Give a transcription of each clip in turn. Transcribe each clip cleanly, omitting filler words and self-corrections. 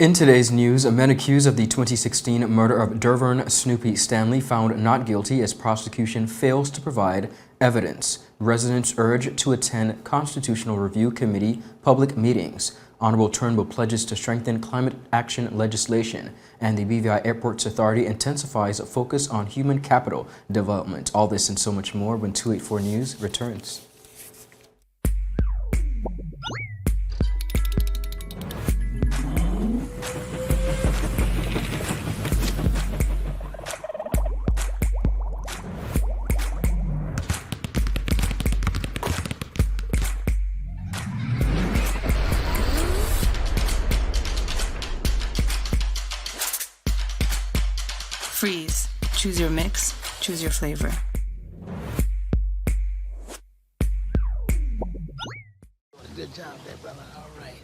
In today's news, men accused of the 2016 murder of Dervern Snoopy Stanley found not guilty as prosecution fails to provide evidence. Residents urge to attend Constitutional Review Committee public meetings. Honorable Turnbull pledges to strengthen climate action legislation, and the BVIAA Airports Authority intensifies a focus on human capital development. All this and so much more when 284 News returns. Freeze. Choose your mix. Choose your flavor. Good job there, brother. All right.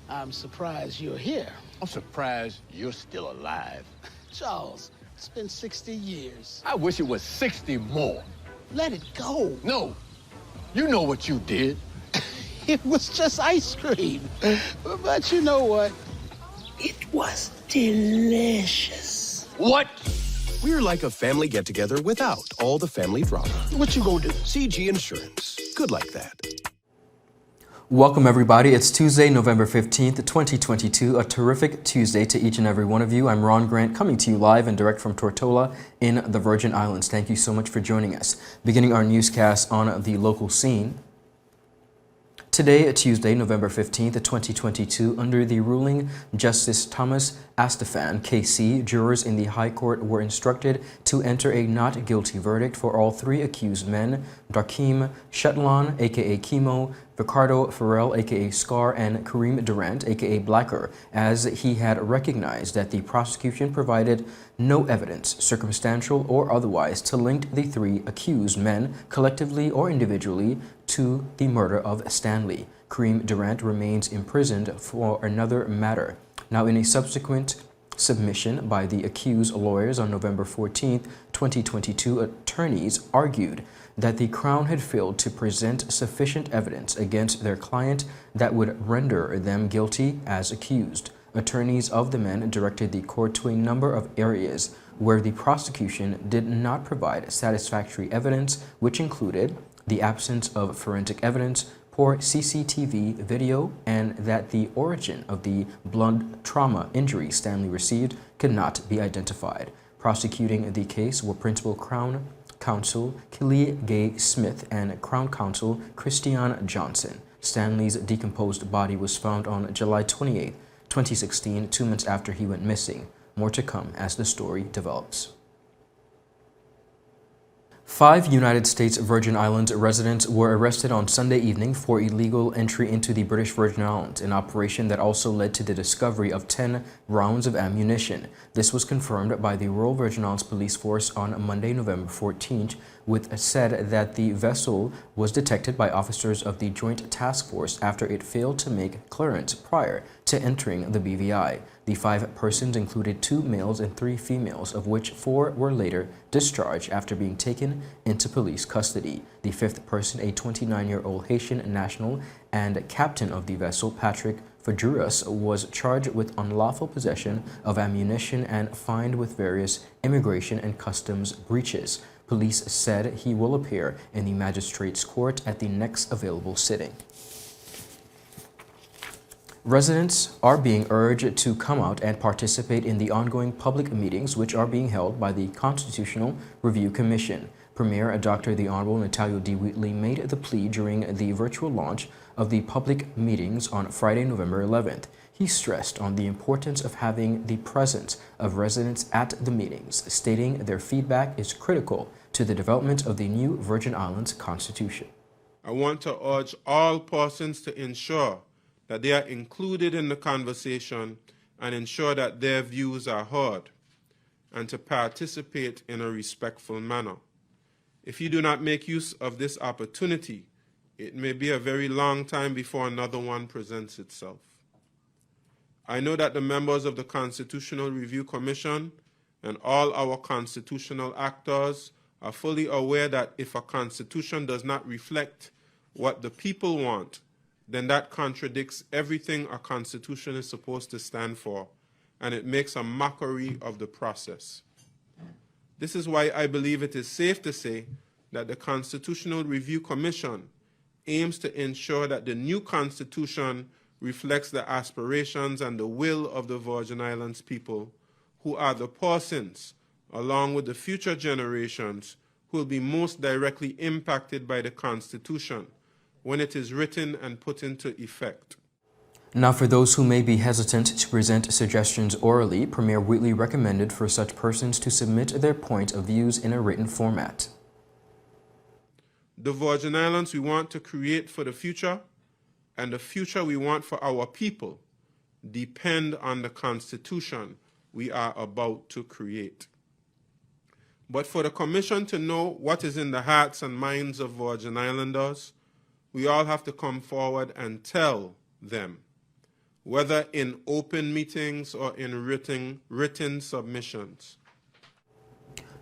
I'm surprised you're here. I'm surprised you're still alive. Charles, it's been 60 years. I wish it was 60 more. Let it go. No. You know what you did. It was just ice cream. But you know what? It was delicious. What? We're like a family get-together without all the family drama. What you gonna do? CG Insurance. Good like that. Welcome, everybody. It's Tuesday, November 15th, 2022. A terrific Tuesday to each and every one of you. I'm Ron Grant, coming to you live and direct from Tortola in the Virgin Islands. Thank you so much for joining us. Beginning our newscast on the local scene. Today, Tuesday, November 15th, 2022, under the ruling Justice Thomas Astafan, KC, jurors in the High Court were instructed to enter a not guilty verdict for all three accused men, Darkeem Shetlan, aka Chemo, Ricardo Farrell, aka Scar, and Kareem Durant, aka Blacker, as he had recognized that the prosecution provided no evidence, circumstantial or otherwise, to link the three accused men, collectively or individually, to the murder of Stanley. Kareem Durant remains imprisoned for another matter. Now, in a subsequent submission by the accused lawyers on November 14th, 2022, attorneys argued that the Crown had failed to present sufficient evidence against their client that would render them guilty as accused. Attorneys of the men directed the court to a number of areas where the prosecution did not provide satisfactory evidence, which included the absence of forensic evidence, poor CCTV video, and that the origin of the blunt trauma injury Stanley received could not be identified. Prosecuting the case were Principal Crown Counsel Kelly Gay Smith and Crown Counsel Christian Johnson. Stanley's decomposed body was found on July 28, 2016, 2 months after he went missing. More to come as the story develops. 5 United States Virgin Islands residents were arrested on Sunday evening for illegal entry into the British Virgin Islands, an operation that also led to the discovery of 10 rounds of ammunition. This was confirmed by the Royal Virgin Islands Police Force on Monday, November 14th, which said that the vessel was detected by officers of the Joint Task Force after it failed to make clearance prior to entering the BVI. The 5 persons included 2 males and 3 females, of which 4 were later discharged after being taken into police custody. The 5th person, a 29-year-old Haitian national and captain of the vessel, Patrick Fajuras, was charged with unlawful possession of ammunition and fined with various immigration and customs breaches. Police said he will appear in the magistrate's court at the next available sitting. Residents are being urged to come out and participate in the ongoing public meetings which are being held by the Constitutional Review Commission. Premier Dr. the Honorable Natalio D. Wheatley made the plea during the virtual launch of the public meetings on Friday, November 11th. He stressed on the importance of having the presence of residents at the meetings, stating their feedback is critical to the development of the new Virgin Islands Constitution. I want to urge all persons to ensure that they are included in the conversation and ensure that their views are heard, and to participate in a respectful manner. If you do not make use of this opportunity, it may be a very long time before another one presents itself. I know that the members of the Constitutional Review Commission and all our constitutional actors are fully aware that if a constitution does not reflect what the people want, then that contradicts everything a constitution is supposed to stand for, and it makes a mockery of the process. This is why I believe it is safe to say that the Constitutional Review Commission aims to ensure that the new constitution reflects the aspirations and the will of the Virgin Islands people, who are the persons, along with the future generations, who will be most directly impacted by the Constitution when it is written and put into effect. Now, for those who may be hesitant to present suggestions orally, Premier Wheatley recommended for such persons to submit their point of views in a written format. The Virgin Islands we want to create for the future, and the future we want for our people, depend on the Constitution we are about to create. But for the Commission to know what is in the hearts and minds of Virgin Islanders, we all have to come forward and tell them, whether in open meetings or in written submissions.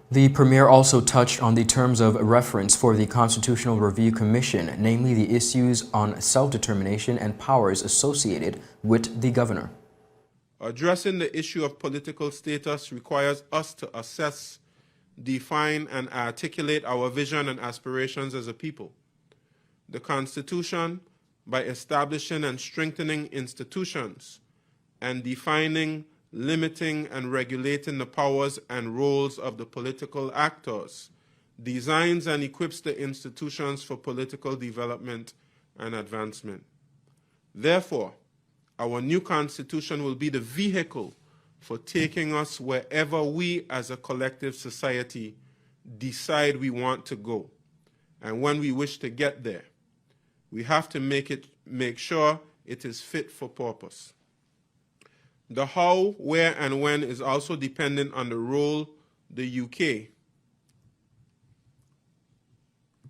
The Premier also touched on the terms of reference for the Constitutional Review Commission, namely the issues on self-determination and powers associated with the Governor. Addressing the issue of political status requires us to assess, define, and articulate our vision and aspirations as a people. The Constitution, by establishing and strengthening institutions and defining, limiting, and regulating the powers and roles of the political actors, designs and equips the institutions for political development and advancement. Therefore, our new Constitution will be the vehicle for taking us wherever we as a collective society decide we want to go. And when we wish to get there, we have to make sure it is fit for purpose. The how, where, and when is also dependent on the role the UK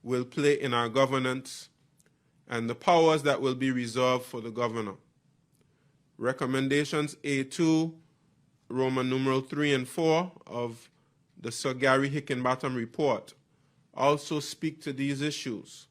will play in our governance and the powers that will be reserved for the Governor. Recommendations A2, Roman numeral 3 and 4 of the Sir Gary Hickenbottom report also speak to these issues,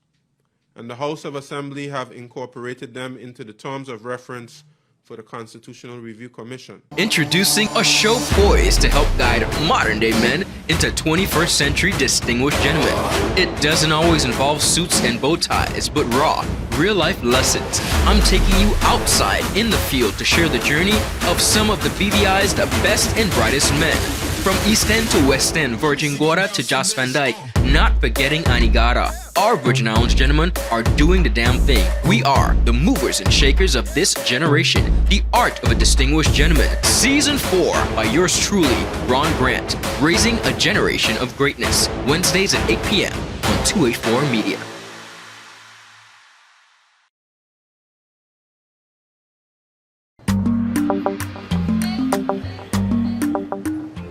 and the House of Assembly have incorporated them into the terms of reference for the Constitutional Review Commission. Introducing a show poised to help guide modern-day men into 21st century distinguished gentlemen. It doesn't always involve suits and bow ties, but raw, real-life lessons. I'm taking you outside in the field to share the journey of some of the BVI's the best and brightest men. From East End to West End, Virgin Gorda to Jos Van Dyke, not forgetting Anegada. Our Virgin Islands gentlemen are doing the damn thing. We are the movers and shakers of this generation. The Art of a Distinguished Gentleman. Season 4 by yours truly, Ron Grant. Raising a generation of greatness. Wednesdays at 8 p.m. on 284 Media.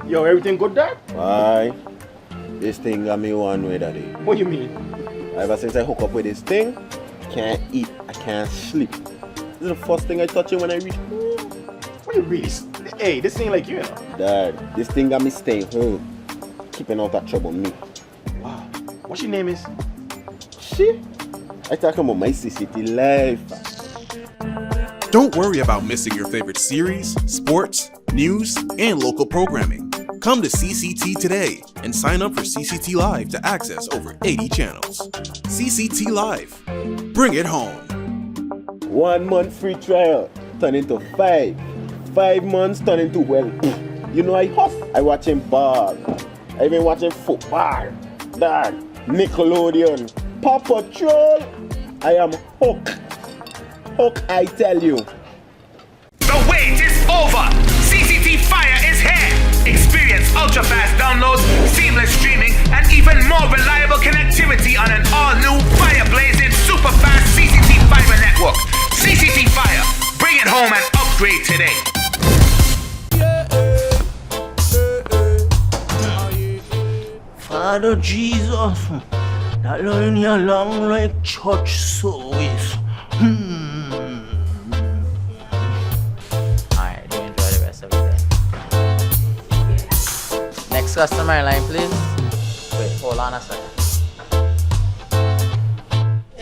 Yo, everything good, Dad? Aye. This thing got me one way, Daddy. What you mean? Ever since I hook up with this thing, can't eat, I can't sleep. This is the first thing I touch it when I reach home. What you really? Hey, this ain't like you, know. Dad, this thing got me staying home, keeping out that trouble me. Wow. What your name is? Shit. I talking about my CCT life. Don't worry about missing your favorite series, sports, news, and local programming. Come to CCT today and sign up for CCT Live to access over 80 channels. CCT Live. Bring it home. 1 month free trial turned into 5. 5 months turned into, well, you know I hustle. I watching ball. I been watching football. Dad, Nickelodeon, Paw Patrol. I am hooked. Hook, I tell you. The wait is over. CCT Fire is here. Experience ultra-fast downloads, seamless streaming, and even more reliable connectivity on an all-new fire-blazing super-fast CCT Fiber network. CCT Fire. Bring it home and upgrade today. Father Jesus, that line here long like church service. Alright, do enjoy the rest of the day. Next customer line, please. Wait, hold on a second.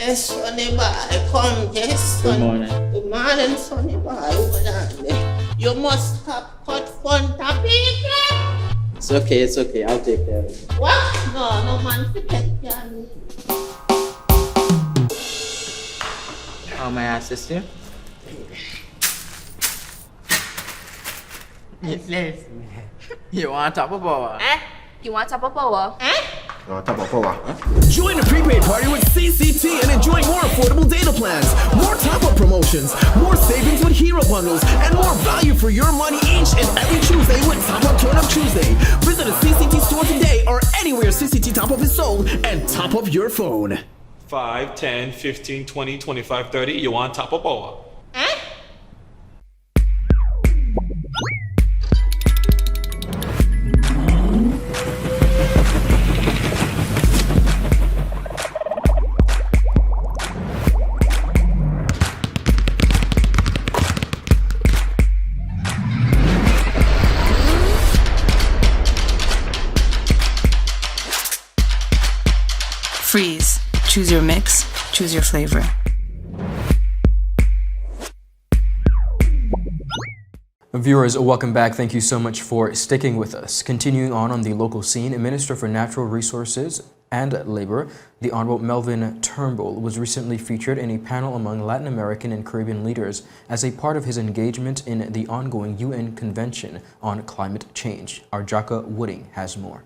Yes, Sonny boy, come, yes, Good son. morning. Good morning, Sonny boy. Hold on there. You must have cut fun topic. It's okay. I'll take care of it. What? No man forget you. How may I assist you? Yes. You want top of power? You want top of power? Join the prepaid party with CCT and enjoy more affordable data plans, more top-up promotions, more savings with hero bundles, and more value for your money each and every Tuesday with Top Up Turn Up Tuesday. Visit a CCT store today or anywhere CCT Top Up is sold and top up your phone. 5, 10, 15, 20, 25, 30. You want top of power? Freeze. Choose your mix. Choose your flavor. Viewers, welcome back. Thank you so much for sticking with us. Continuing on the local scene, Minister for Natural Resources and Labor, the Honorable Melvin Turnbull, was recently featured in a panel among Latin American and Caribbean leaders as a part of his engagement in the ongoing UN Convention on Climate Change. Our Jaka Wooding has more.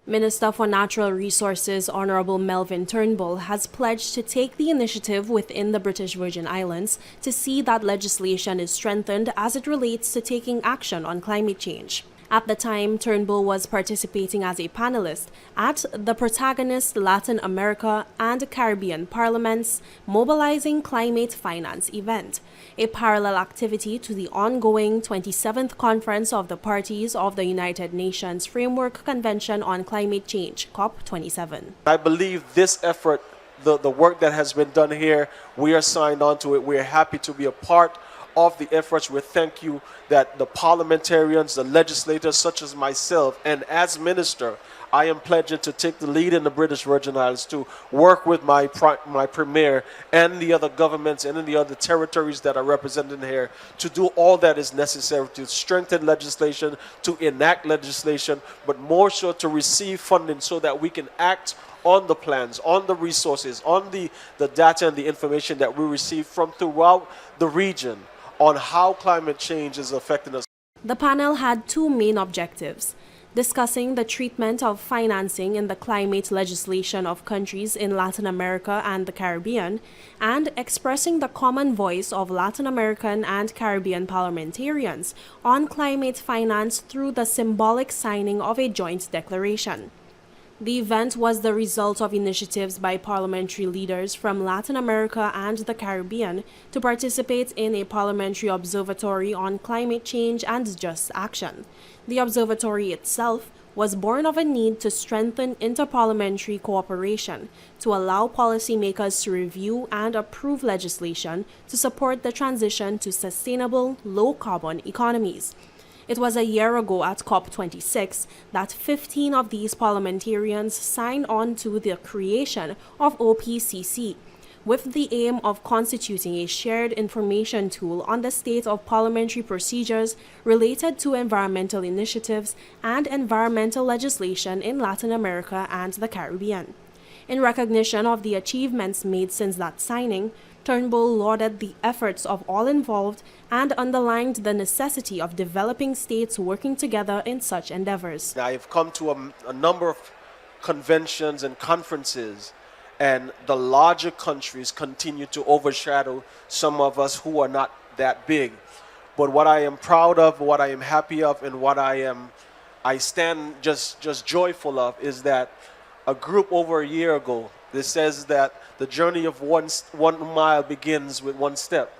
Minister for Natural Resources Honorable Melvin Turnbull has pledged to take the initiative within the British Virgin Islands to see that legislation is strengthened as it relates to taking action on climate change. At the time, Turnbull was participating as a panelist at the Protagonist Latin America and Caribbean Parliaments Mobilizing Climate Finance event, a parallel activity to the ongoing 27th Conference of the Parties of the United Nations Framework Convention on Climate Change, COP27. I believe this effort, the work that has been done here, we are signed on to it. We are happy to be a part of the efforts. We thank you that the parliamentarians, the legislators such as myself, and as minister, I am pledging to take the lead in the British Virgin Islands to work with my premier and the other governments and in the other territories that are represented here to do all that is necessary to strengthen legislation, to enact legislation, but more so to receive funding so that we can act on the plans, on the resources, on the data and the information that we receive from throughout the region on how climate change is affecting us. The panel had two main objectives: discussing the treatment of financing in the climate legislation of countries in Latin America and the Caribbean, and expressing the common voice of Latin American and Caribbean parliamentarians on climate finance through the symbolic signing of a joint declaration. The event was the result of initiatives by parliamentary leaders from Latin America and the Caribbean to participate in a parliamentary observatory on climate change and just action. The observatory itself was born of a need to strengthen interparliamentary cooperation to allow policymakers to review and approve legislation to support the transition to sustainable, low-carbon economies. It was a year ago at COP26 that 15 of these parliamentarians signed on to the creation of OPCC, with the aim of constituting a shared information tool on the state of parliamentary procedures related to environmental initiatives and environmental legislation in Latin America and the Caribbean. In recognition of the achievements made since that signing, Turnbull lauded the efforts of all involved and underlined the necessity of developing states working together in such endeavors. I have come to a number of conventions and conferences, and the larger countries continue to overshadow some of us who are not that big. But what I am proud of, what I am happy of, and what I stand just joyful of is that a group over a year ago, this says that the journey of one mile begins with one step.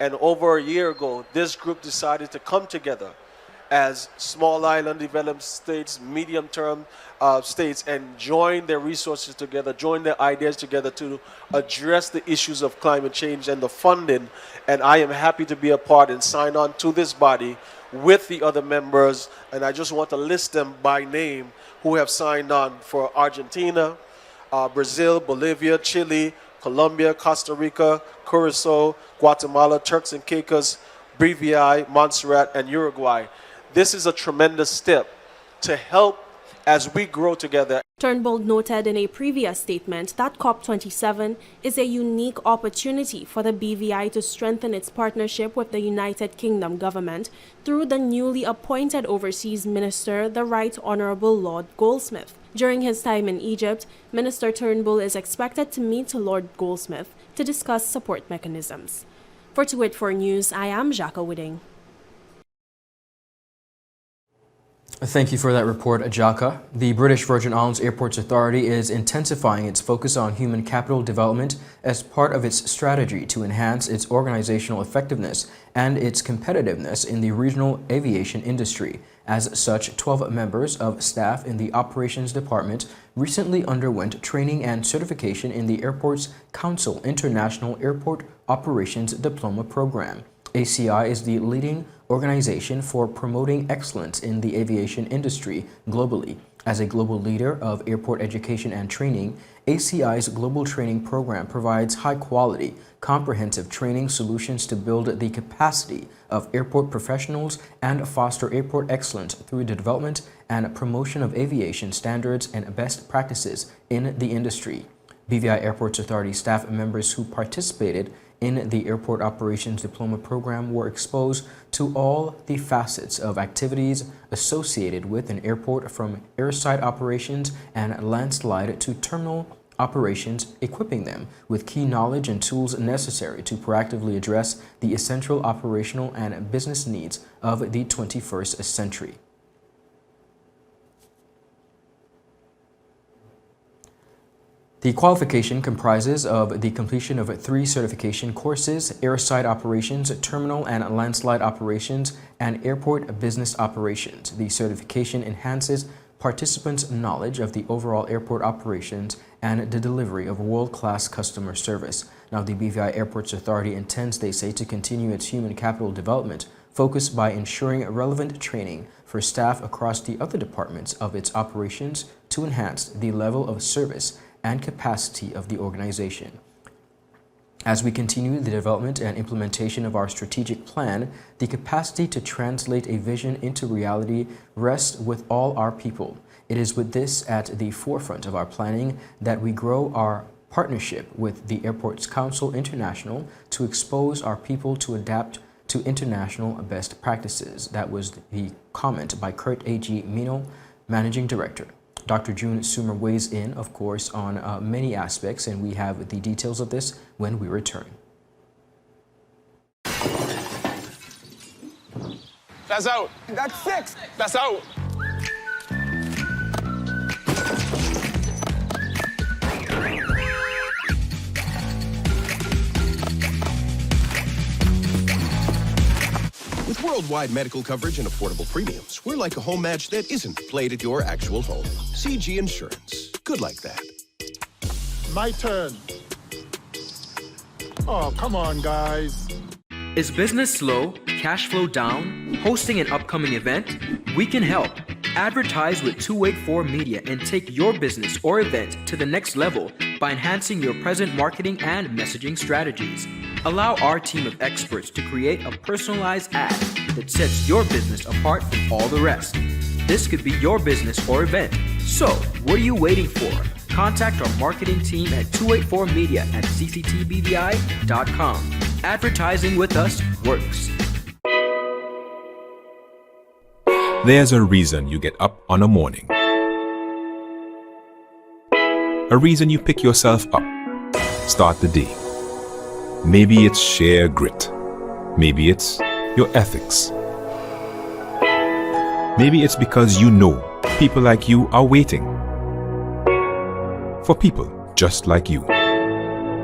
And over a year ago, this group decided to come together as small island developed states, medium-term states, and join their resources together, join their ideas together to address the issues of climate change and the funding. And I am happy to be a part and sign on to this body with the other members. And I just want to list them by name who have signed on for Argentina, Brazil, Bolivia, Chile, Colombia, Costa Rica, Curacao, Guatemala, Turks and Caicos, BVIAA, Montserrat, and Uruguay. This is a tremendous step to help as we grow together. Turnbull noted in a previous statement that COP27 is a unique opportunity for the BVI to strengthen its partnership with the United Kingdom government through the newly appointed Overseas Minister, the Right Honourable Lord Goldsmith. During his time in Egypt, Minister Turnbull is expected to meet Lord Goldsmith to discuss support mechanisms. For 284 News, I am Jacques Whitting. Thank you for that report, Ajaka. The British Virgin Islands Airports Authority is intensifying its focus on human capital development as part of its strategy to enhance its organizational effectiveness and its competitiveness in the regional aviation industry. As such, 12 members of staff in the Operations Department recently underwent training and certification in the Airports Council International Airport Operations Diploma Program. ACI is the leading organization for promoting excellence in the aviation industry globally. As a global leader of airport education and training, ACI's global training program provides high-quality, comprehensive training solutions to build the capacity of airport professionals and foster airport excellence through the development and promotion of aviation standards and best practices in the industry. BVI Airports Authority staff members who participated in the Airport Operations Diploma Program were exposed to all the facets of activities associated with an airport, from airside operations and landslide to terminal operations, equipping them with key knowledge and tools necessary to proactively address the essential operational and business needs of the 21st century. The qualification comprises of the completion of 3 certification courses: airside operations, terminal and landslide operations, and airport business operations. The certification enhances participants' knowledge of the overall airport operations and the delivery of world-class customer service. Now, the BVI Airports Authority intends, they say, to continue its human capital development focus by ensuring relevant training for staff across the other departments of its operations to enhance the level of service and capacity of the organization. As we continue the development and implementation of our strategic plan, the capacity to translate a vision into reality rests with all our people. It is with this at the forefront of our planning that we grow our partnership with the Airports Council International to expose our people to adapt to international best practices. That was the comment by Kurt A.G. Mino, Managing Director. Dr. June Sumer weighs in, of course, on many aspects, and we have the details of this when we return. That's out. That's 6. That's out. With worldwide medical coverage and affordable premiums, we're like a home match that isn't played at your actual home. CG Insurance. Good like that. My turn. Oh, come on, guys. Is business slow? Cash flow down? Hosting an upcoming event? We can help. Advertise with 284 Media and take your business or event to the next level by enhancing your present marketing and messaging strategies. Allow our team of experts to create a personalized ad that sets your business apart from all the rest. This could be your business or event. So, what are you waiting for? Contact our marketing team at 284media@cctbvi.com. Advertising with us works. There's a reason you get up on a morning. A reason you pick yourself up, start the day. Maybe it's sheer grit. Maybe it's your ethics. Maybe it's because you know people like you are waiting for people just like you.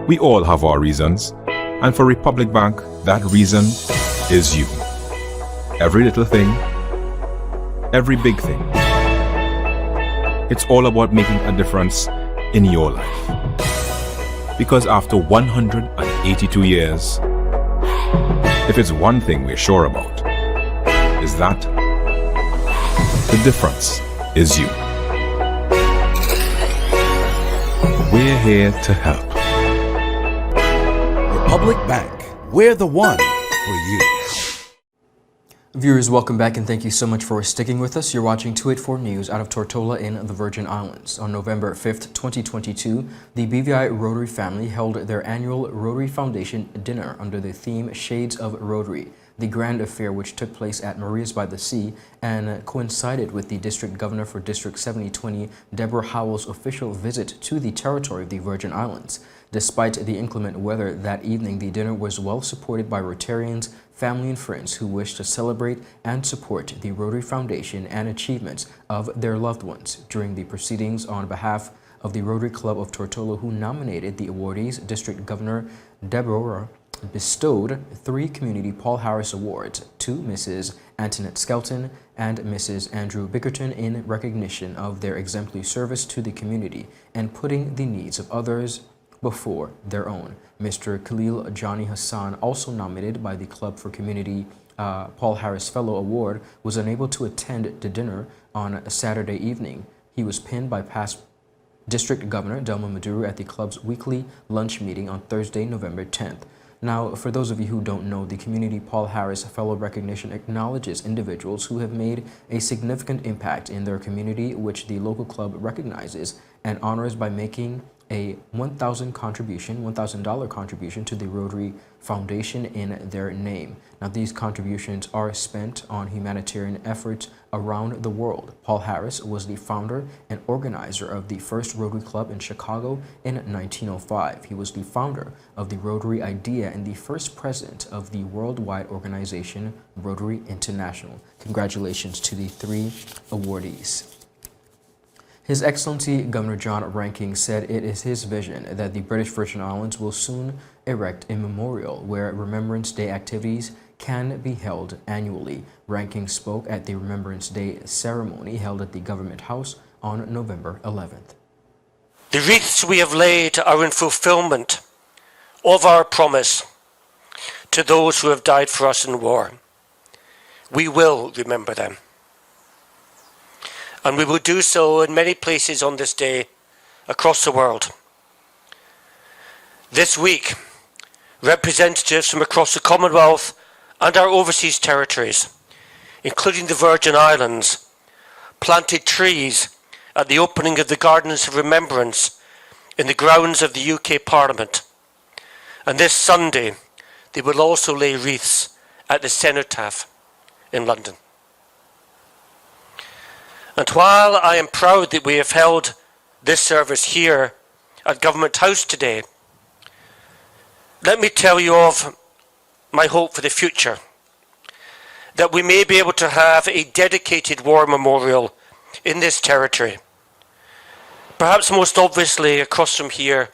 We all have our reasons, and for Republic Bank, that reason is you. Every little thing, every big thing. It's all about making a difference in your life. Because after 182 years, if it's one thing we're sure about, is that the difference is you. We're here to help. Public Bank. We're the one for you. Viewers, welcome back and thank you so much for sticking with us. You're watching 284 News out of Tortola in the Virgin Islands. On November 5th, 2022, the BVI Rotary family held their annual Rotary Foundation dinner under the theme Shades of Rotary. The grand affair, which took place at Maria's by the Sea and coincided with the District Governor for District 7020, Deborah Howell's official visit to the territory of the Virgin Islands. Despite the inclement weather that evening, the dinner was well supported by Rotarians, family and friends who wished to celebrate and support the Rotary Foundation and achievements of their loved ones. During the proceedings on behalf of the Rotary Club of Tortola, who nominated the awardees, District Governor Deborah bestowed 3 Community Paul Harris Awards to Mrs. Antoinette Skelton and Mrs. Andrew Bickerton in recognition of their exemplary service to the community and putting the needs of others before their own. Mr. Khalil Johnny Hassan, also nominated by the Club for Community Paul Harris Fellow Award, was unable to attend the dinner on a Saturday evening. He was pinned by past District Governor Delma Maduro at the club's weekly lunch meeting on Thursday, November 10th. Now, for those of you who don't know, the Community Paul Harris Fellow recognition acknowledges individuals who have made a significant impact in their community, which the local club recognizes and honors by making a $1,000 contribution to the Rotary Foundation in their name. Now, these contributions are spent on humanitarian efforts around the world. Paul Harris was the founder and organizer of the first Rotary Club in Chicago in 1905. He was the founder of the Rotary Idea and the first president of the worldwide organization Rotary International. Congratulations to the 3 awardees. His Excellency Governor John Ranking said it is his vision that the British Virgin Islands will soon erect a memorial where Remembrance Day activities can be held annually. Ranking spoke at the Remembrance Day ceremony held at the Government House on November 11th. The wreaths we have laid are in fulfillment of our promise to those who have died for us in war. We will remember them. And we will do so in many places on this day across the world. This week, representatives from across the Commonwealth and our overseas territories, including the Virgin Islands, planted trees at the opening of the Gardens of Remembrance in the grounds of the UK Parliament. And this Sunday, they will also lay wreaths at the Cenotaph in London. And while I am proud that we have held this service here at Government House today, let me tell you of my hope for the future, that we may be able to have a dedicated war memorial in this territory, perhaps most obviously across from here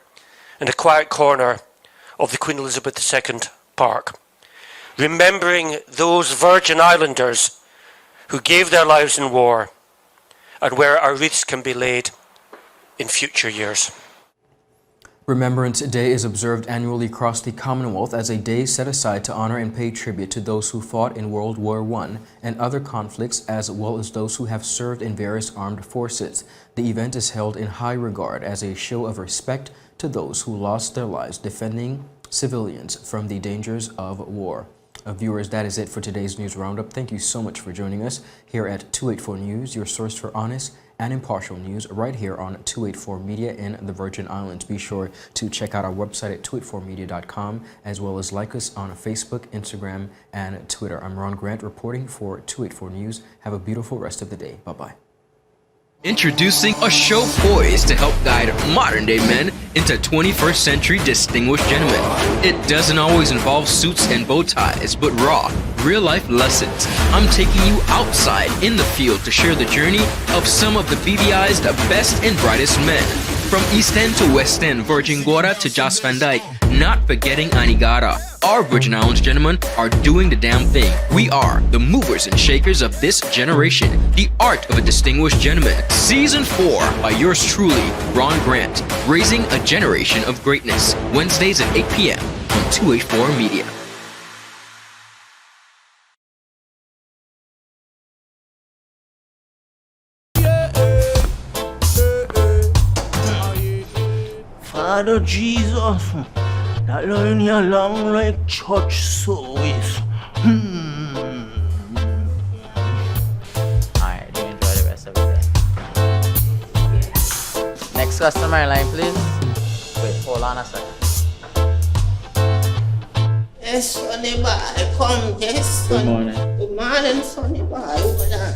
in a quiet corner of the Queen Elizabeth II Park, remembering those Virgin Islanders who gave their lives in war, and where our wreaths can be laid in future years. Remembrance Day is observed annually across the Commonwealth as a day set aside to honor and pay tribute to those who fought in World War I and other conflicts, as well as those who have served in various armed forces. The event is held in high regard as a show of respect to those who lost their lives defending civilians from the dangers of war. Viewers, that is it for today's news roundup. Thank you so much for joining us here at 284 News, your source for honest and impartial news right here on 284 Media in the Virgin Islands. Be sure to check out our website at 284media.com, as well as like us on Facebook, Instagram, and Twitter. I'm Ron Grant reporting for 284 News. Have a beautiful rest of the day. Bye-bye. Introducing a show poised to help guide modern-day men into 21st century distinguished gentlemen. It doesn't always involve suits and bow ties, but raw, real-life lessons. I'm taking you outside in the field to share the journey of some of the BVI's best and brightest men. From East End to West End, Virgin Gorda to Jos Van Dyke, not forgetting Anegada. Our Virgin Islands gentlemen are doing the damn thing. We are the movers and shakers of this generation. The Art of a Distinguished Gentleman. Season 4 by yours truly, Ron Grant. Raising a generation of greatness. Wednesdays at 8 p.m. on 284 Media. Father Jesus, That line here long like church service. Alright, you enjoy the rest of the day. Next customer line, please. Wait, hold on a second. Yes, Sonny boy, come, yes, Good Sonny. morning. Good morning, Sonny boy. Over there.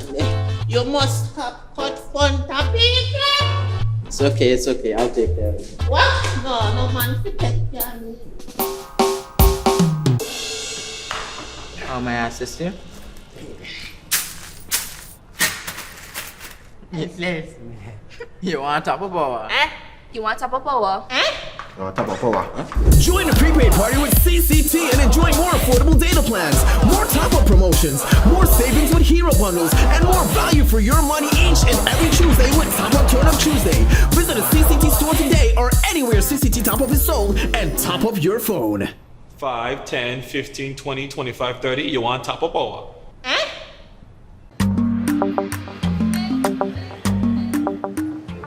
You must have cut fun people. It's okay, I'll take care of it. What? No man to take care of me. How may I assist you? You want top of power? You want top of power? Join the prepaid party with CCT and enjoy more affordable data plans, more top-up promotions, more savings with hero bundles, and more value for your money each and every Tuesday with Top Up Turn Up Tuesday. Visit a CCT store today or anywhere CCT Top Up is sold and top up your phone. 5, 10, 15, 20, 25, 30. You want top of power?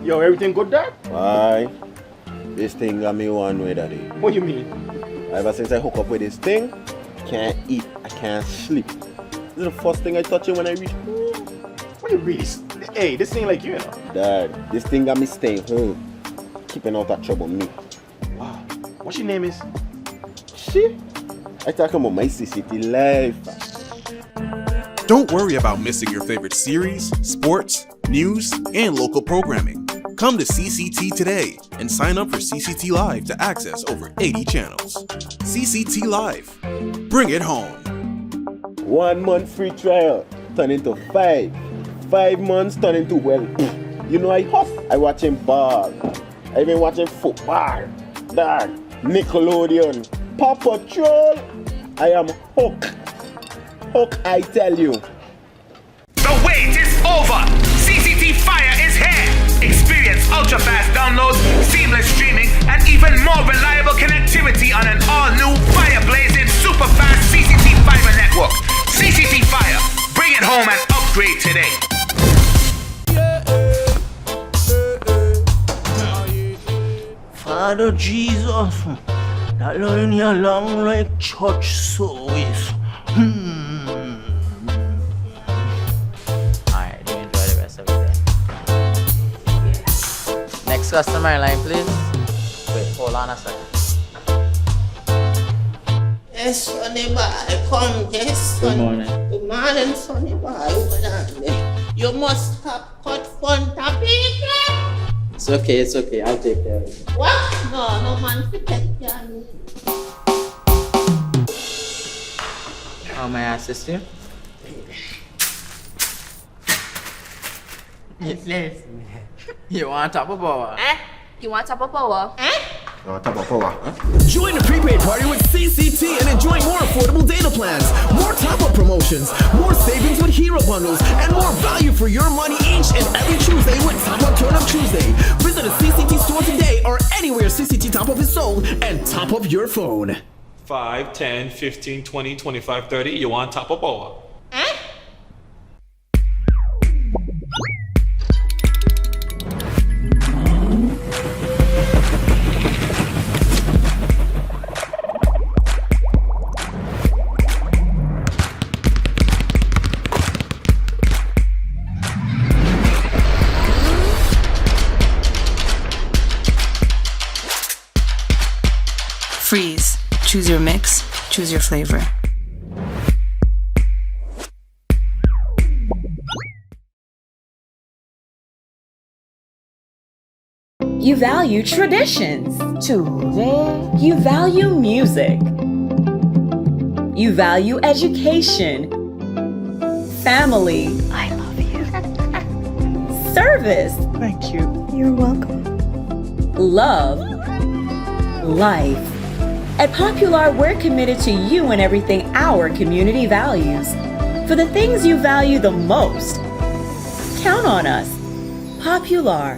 Yo, everything good, Dad? Aye. This thing got me one way, Daddy. What you mean? Ever since I hook up with this thing, I can't eat, I can't sleep. This is the first thing I touch it when I reach home. What you really? Hey, this ain't like you know. Dad, this thing got me staying home, keeping out that trouble me. Wow. What your name is? Shit. I talking about my CCT life. Don't worry about missing your favorite series, sports, news, and local programming. Come to CCT today and sign up for CCT Live to access over 80 channels. CCT Live. Bring it home. 1 month free trial turn into 5. 5 months turn into, well, you know I huff. I watching ball. I been watching football. Dad, Nickelodeon, Paw Patrol. I am hooked. Hook, I tell you. The wait is over. CCT Fire is here. Experience ultra-fast downloads, seamless streaming, and even more reliable connectivity on an all-new fire-blazing super-fast CCT Fiber network. CCT Fire. Bring it home and upgrade today. Father Jesus, that line here long like church service. Alright, you enjoy the rest of the day. Next customer line, please. Wait, hold on a second. Yes, Sonny boy, come, yes, Sonny. Good morning. Good morning, Sonny boy. Over there. You must have cut fun people. It's okay, I'll take care of it. What? No man to take care of me. How may I assist you? You want top of power? You want top of power? Join the prepaid party with CCT and enjoy more affordable data plans, more top-up promotions, more savings with hero bundles, and more value for your money each and every Tuesday with Top Up Turn Up Tuesday. Visit a CCT store today or anywhere CCT Top Up is sold and top up your phone. 5, 10, 15, 20, 25, 30. You want top of power? Freeze. Choose your mix. Choose your flavor. You value traditions. You value music. You value education. Family. I love you. Service. Thank you. You're welcome. Love. Life. At Popular, we're committed to you and everything our community values. For the things you value the most, count on us. Popular.